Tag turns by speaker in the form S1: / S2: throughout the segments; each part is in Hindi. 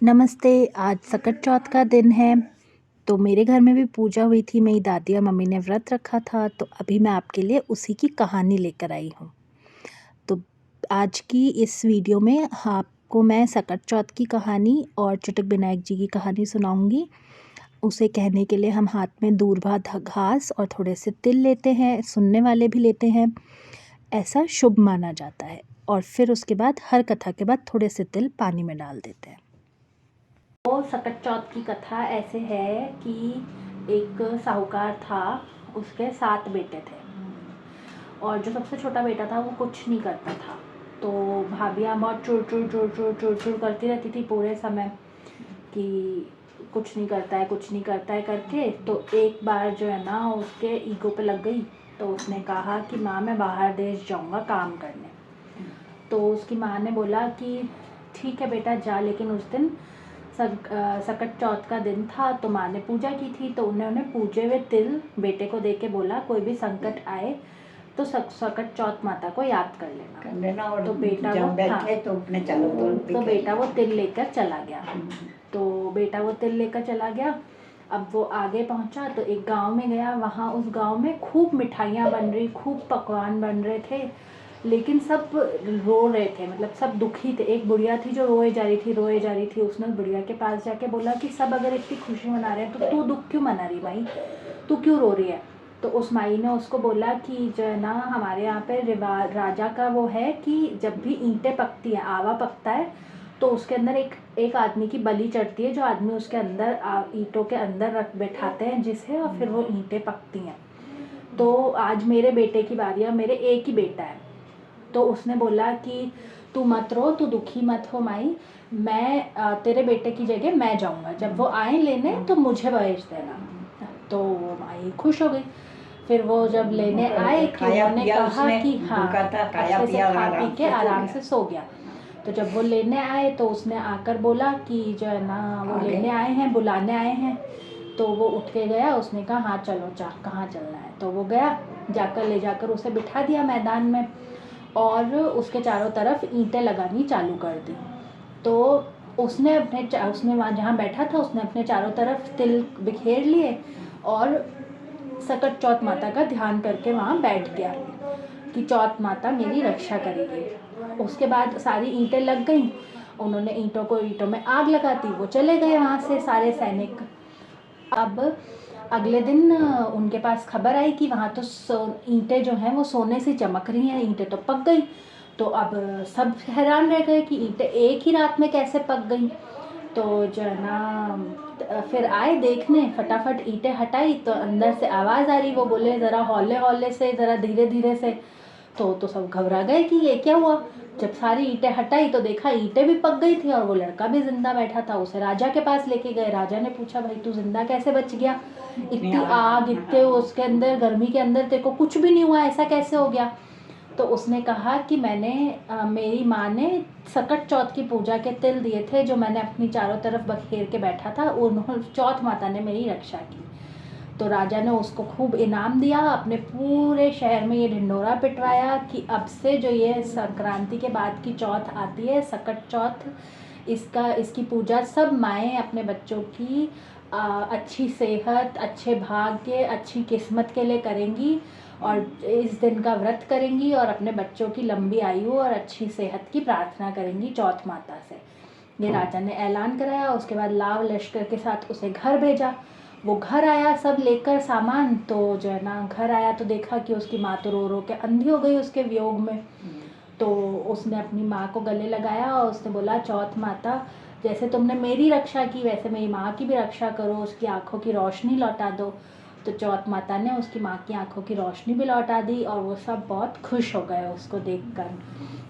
S1: नमस्ते। आज सकट चौथ का दिन है, तो मेरे घर में भी पूजा हुई थी। मेरी दादी और मम्मी ने व्रत रखा था, तो अभी मैं आपके लिए उसी की कहानी लेकर आई हूँ। तो आज की इस वीडियो में आपको मैं सकट चौथ की कहानी और चुटक विनायक जी की कहानी सुनाऊँगी। उसे कहने के लिए हम हाथ में दूर्वा घास और थोड़े से तिल लेते हैं, सुनने वाले भी लेते हैं। ऐसा शुभ माना जाता है। और फिर उसके बाद हर कथा के बाद थोड़े से तिल पानी में डाल देते हैं। तो सकट चौथ की कथा ऐसे है कि एक साहूकार था, उसके 7 बेटे थे और जो सबसे छोटा बेटा था वो कुछ नहीं करता था। तो भाभियाँ बहुत चुड़ चुड़ चुड़ चुड़ चुड़ चुड़ करती रहती थी पूरे समय कि कुछ नहीं करता है, कुछ नहीं करता है करके। तो एक बार जो है ना उसके ईगो पे लग गई, तो उसने कहा कि माँ मैं बाहर देश जाऊँगा काम करने। तो उसकी माँ ने बोला कि ठीक है बेटा जा, लेकिन उस दिन सकट चौथ का दिन था तो माँ ने पूजा की थी, तो उन्होंने पूजे हुए तिल बेटे को दे के बोला कोई भी संकट आए तो सकट चौथ माता को याद कर लेना।
S2: और
S1: तो बेटा
S2: जब
S1: वो
S2: बैठे तो अपने चलो
S1: तो बेटा वो तिल लेकर चला गया। तो बेटा वो तिल लेकर चला गया। अब वो आगे पहुंचा तो एक गांव में गया। वहाँ उस गांव में खूब मिठाइयाँ बन रही, खूब पकवान बन रहे थे, लेकिन सब रो रहे थे, मतलब सब दुखी थे। एक बुढ़िया थी जो रोए जा रही थी। उसने बुढ़िया के पास जाके बोला कि सब अगर इतनी खुशी मना रहे हैं तो तू दुख क्यों मना रही भाई, तू क्यों रो रही है। तो उस माई ने उसको बोला कि जो है ना हमारे यहाँ पे राजा का वो है कि जब भी ईंटें पकती हैं, आवा पकता है, तो उसके अंदर एक आदमी की बलि चढ़ती है, जो आदमी उसके अंदर ईंटों के अंदर रख बैठाते हैं जिसे, और फिर वो ईंटें पकती हैं। तो आज मेरे बेटे की बारी है, मेरे एक ही बेटा है। तो उसने बोला कि तू मत रो, तू दुखी मत हो माई, मैं तेरे बेटे की जगह मैं जाऊंगा, जब वो आए लेने तो मुझे भेज देना। तो माई खुश हो गई। फिर वो जब लेने आए कि उन्होंने कहा कि हाँ, अच्छे से खा पी के आराम से सो गया। तो जब वो लेने आए तो उसने आकर बोला कि जो है ना वो लेने आए हैं, बुलाने आए हैं। तो वो उठ के गया, उसने कहा हाँ चलो जा, कहाँ चलना है। तो वो गया, जाकर ले जाकर उसे बिठा दिया मैदान में और उसके चारों तरफ ईंटें लगानी चालू कर दी। तो उसने वहाँ जहाँ बैठा था उसने अपने चारों तरफ तिल बिखेर लिए और सकट चौथ माता का ध्यान करके वहाँ बैठ गया कि चौथ माता मेरी रक्षा करेगी। उसके बाद सारी ईंटें लग गईं, उन्होंने ईंटों में आग लगा दी, वो चले गए वहाँ से सारे सैनिक। अब अगले दिन उनके पास खबर आई कि वहाँ तो ईंटें जो हैं वो सोने से चमक रही हैं, ईंटें तो पक गई। तो अब सब हैरान रह गए कि ईंटें एक ही रात में कैसे पक गई। तो जो है ना फिर आए देखने, फटाफट ईंटें हटाई तो अंदर से आवाज़ आ रही, वो बोले ज़रा हौले हौले से, ज़रा धीरे धीरे से। तो सब घबरा गए कि ये क्या हुआ। जब सारी ईंटें हटाई तो देखा ईंटें भी पक गई थी और वो लड़का भी जिंदा बैठा था। उसे राजा के पास लेके गए। राजा ने पूछा भाई तू जिंदा कैसे बच गया, इतनी आग, इतने उसके अंदर गर्मी के अंदर तेरे को कुछ भी नहीं हुआ, ऐसा कैसे हो गया। तो उसने कहा कि मेरी माँ ने सकट चौथ की पूजा के तिल दिए थे जो मैंने अपनी चारों तरफ बखेर के बैठा था, उन्होंने चौथ माता ने मेरी रक्षा की। तो राजा ने उसको खूब इनाम दिया, अपने पूरे शहर में ये ढिंढोरा पिटवाया कि अब से जो ये संक्रांति के बाद की चौथ आती है सकट चौथ, इसकी पूजा सब माएँ अपने बच्चों की अच्छी सेहत, अच्छे भाग्य, अच्छी किस्मत के लिए करेंगी और इस दिन का व्रत करेंगी और अपने बच्चों की लंबी आयु और अच्छी सेहत की प्रार्थना करेंगी चौथ माता से। ये राजा ने ऐलान कराया। उसके बाद लाव लश्कर के साथ उसे घर भेजा। वो घर आया सब लेकर सामान, तो जो है ना घर आया तो देखा कि उसकी माँ तो रो रो के अंधी हो गई उसके वियोग में। तो उसने अपनी माँ को गले लगाया और उसने बोला चौथ माता जैसे तुमने मेरी रक्षा की वैसे मेरी माँ की भी रक्षा करो, उसकी आंखों की रोशनी लौटा दो। तो चौथ माता ने उसकी माँ की आंखों की रोशनी भी लौटा दी और वो सब बहुत खुश हो गए उसको देखकर।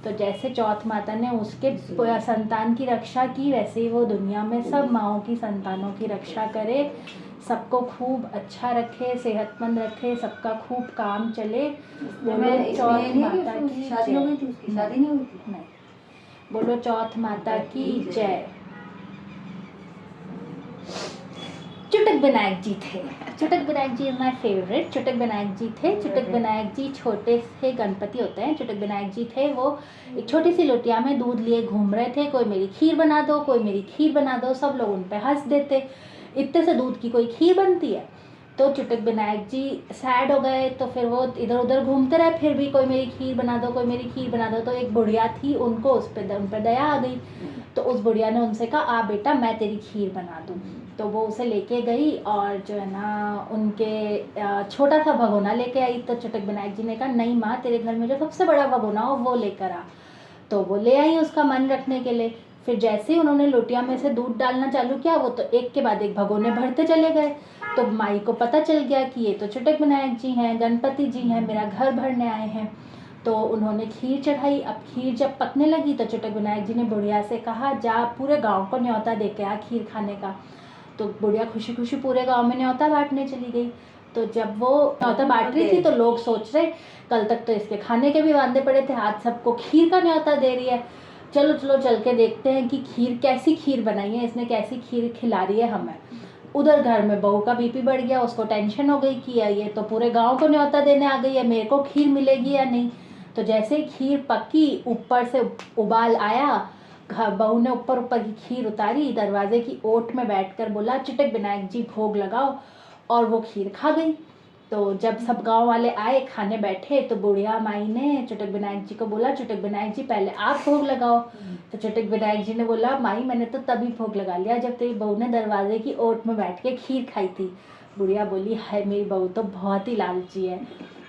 S1: तो जैसे चौथ माता ने उसके संतान की रक्षा की, वैसे ही वो दुनिया में सब माँओं की संतानों की रक्षा करे, सबको खूब अच्छा रखे, सेहतमंद रखे, सबका खूब काम चले। बोलो चौथ माता की
S2: शादी हो गई थी, उसकी शादी नहीं हुई थी।
S1: नहीं, बोलो चौथ माता की जय। चुटक विनायक जी थे। चुटक विनायक जी इज़ माई फेवरेट। चुटक विनायक जी थे। चुटक विनायक जी छोटे से गणपति होते हैं। चुटक विनायक जी थे, वो एक छोटी सी लोटिया में दूध लिए घूम रहे थे। कोई मेरी खीर बना दो, कोई मेरी खीर बना दो। सब लोग उन पे हंस देते, इतने से दूध की कोई खीर बनती है। तो चुटक विनायक जी सैड हो गए, तो फिर वो इधर उधर घूमते रहे, फिर भी कोई मेरी खीर बना दो, कोई मेरी खीर बना दो। तो एक बुढ़िया थी, उनको उन पर दया आ गई। तो उस बुढ़िया ने उनसे कहा, आ बेटा मैं तेरी खीर बना दूँ। तो वो उसे लेके गई और जो है ना उनके छोटा सा भगोना लेके आई। तो चुटक विनायक जी ने कहा, नहीं माँ, तेरे घर में जो सबसे बड़ा भगोना हो वो लेकर आ। तो वो ले आई उसका मन रखने के लिए। फिर जैसे ही उन्होंने लोटिया में से दूध डालना चालू किया, वो तो एक के बाद एक भगोने भरते चले गए। तो माई को पता चल गया कि ये तो चुटक विनायक जी हैं, गणपति जी हैं, मेरा घर भरने आए हैं। तो उन्होंने खीर चढ़ाई। अब खीर जब पकने लगी तो चुटक विनायक जी ने बुढ़िया से कहा, जा पूरे गांव को न्योता दे के आ खीर खाने का। तो बुढ़िया खुशी खुशी पूरे गांव में न्योता बांटने चली गई। तो जब वो न्योता बांट रही थी तो लोग सोच रहे, कल तक तो इसके खाने के भी वांदे पड़े थे, आज सबको खीर का न्योता दे रही है। चलो चलो चल के देखते हैं कि खीर कैसी खीर बनाई है इसने, कैसी खीर खिला रही है हमें। उधर घर में बहू का बीपी बढ़ गया, उसको टेंशन हो गई कि ये तो पूरे गांव को न्योता देने आ गई है, मेरे को खीर मिलेगी या नहीं। तो जैसे ही खीर पकी, ऊपर से उबाल आया, बहू ने ऊपर ऊपर की खीर उतारी, दरवाजे की ओट में बैठकर बोला, चुटक विनायक जी भोग लगाओ, और वो खीर खा गई। तो जब सब गांव वाले आए, खाने बैठे, तो बुढ़िया माई ने चुटक विनायक जी को बोला, चुटक विनायक जी पहले आप भोग लगाओ। तो चुटक विनायक जी ने बोला, माई मैंने तो तभी भोग लगा लिया जब तेरी बहू ने दरवाजे की ओट में बैठ के खीर खाई थी। बुढ़िया बोली, हाय मेरी बहू तो बहुत ही लालची है।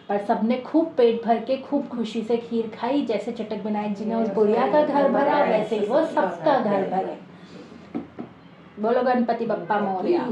S1: पर सबने खूब पेट भर के खूब खुशी से खीर खाई। जैसे चुटक विनायक जी ने उस बुढ़िया का घर भरा, वैसे ही वो सबका घर भरे। बोलो गणपति बप्पा मोरया।